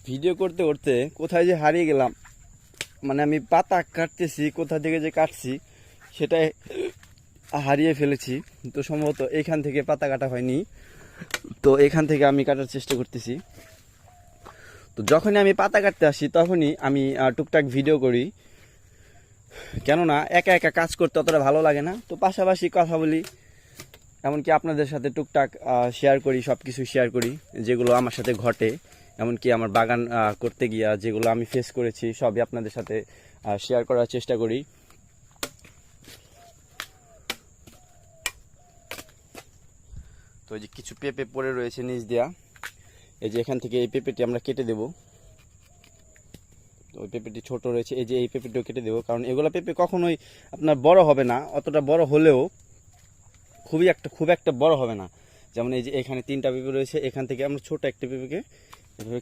Video করতে করতে কোথায় যে হারিয়ে গেলাম, মানে আমি পাতা কাটতেছি, কোথা থেকে যে কাটছি সেটাই হারিয়ে ফেলেছি। তো সম্ভবত এখান থেকে পাতা কাটা হয়নি, তো এখান থেকে আমি কাটার চেষ্টা করতেছি। তো যখনই আমি পাতা কাটতে আসি তখনই আমি টুকটাক ভিডিও করি, কেননা একা একা কাজ করতে অতটা ভালো লাগে না। তো পাশাপাশি কথা বলি, এমনকি আপনাদের সাথে টুকটাক শেয়ার করি, সব কিছু শেয়ার করি যেগুলো আমার সাথে ঘটে। এমনকি আমার বাগান করতে গিয়া যেগুলো আমি ফেস করেছি সবই আপনাদের সাথে শেয়ার করার চেষ্টা করি। তো এই যে কিছু পেঁপে পড়ে রয়েছে নিচ দিয়া, এই যে এখান থেকে এই পেঁপেটি আমরা কেটে দেব। ওই পেঁপেটি ছোট রয়েছে, এই যে এই পেঁপেটিও কেটে দেবো, কারণ এগুলো পেঁপে কখনোই আপনার বড় হবে না, অতটা বড় হলেও খুব একটা বড় হবে না। যেমন এই যে এখানে 3টা পেঁপে রয়েছে, এখান থেকে আমরা ছোট একটা পেঁপেকে এভাবে